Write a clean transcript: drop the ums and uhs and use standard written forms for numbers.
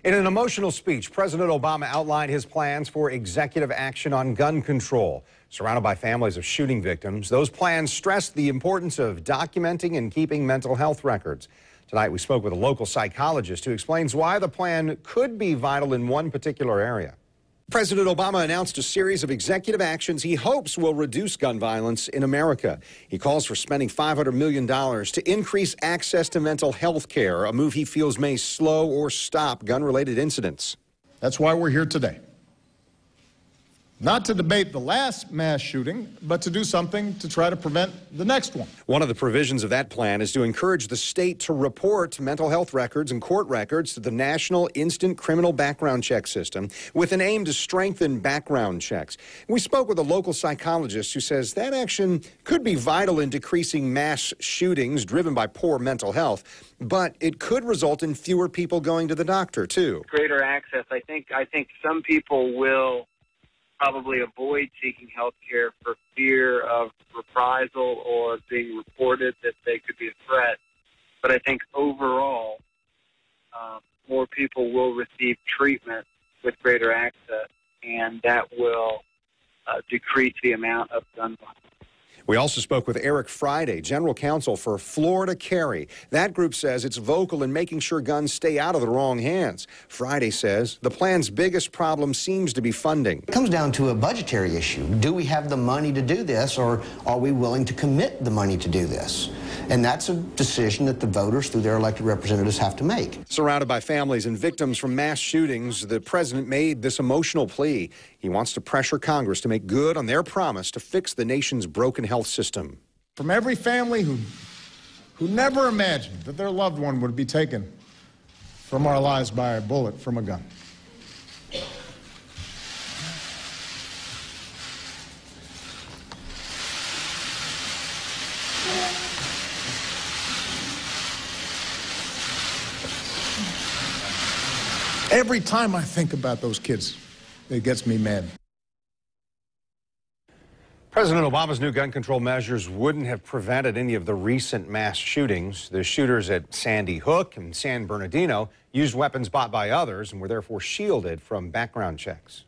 In an emotional speech, President Obama outlined his plans for executive action on gun control. Surrounded by families of shooting victims, those plans stressed the importance of documenting and keeping mental health records. Tonight, we spoke with a local psychologist who explains why the plan could be vital in one particular area. President Obama announced a series of executive actions he hopes will reduce gun violence in America. He calls for spending $500 million to increase access to mental health care, a move he feels may slow or stop gun-related incidents. That's why we're here today. Not to debate the last mass shooting, but to do something to try to prevent the next one. One of the provisions of that plan is to encourage the state to report mental health records and court records to the National Instant Criminal Background Check System with an aim to strengthen background checks. We spoke with a local psychologist who says that action could be vital in decreasing mass shootings driven by poor mental health, but it could result in fewer people going to the doctor, too. Greater access. I think some people will probably avoid seeking health care for fear of reprisal or being reported that they could be a threat. But I think overall, more people will receive treatment with greater access, and that will decrease the amount of gun violence. We also spoke with Eric Friday, General Counsel for Florida Carry. That group says it's vocal in making sure guns stay out of the wrong hands. Friday says the plan's biggest problem seems to be funding. It comes down to a budgetary issue. Do we have the money to do this, or are we willing to commit the money to do this? And that's a decision that the voters, through their elected representatives, have to make. Surrounded by families and victims from mass shootings, the president made this emotional plea. He wants to pressure Congress to make good on their promise to fix the nation's broken health system. From every family who never imagined that their loved one would be taken from our lives by a bullet from a gun. Every time I think about those kids, it gets me mad. President Obama's new gun control measures wouldn't have prevented any of the recent mass shootings. The shooters at Sandy Hook and San Bernardino used weapons bought by others and were therefore shielded from background checks.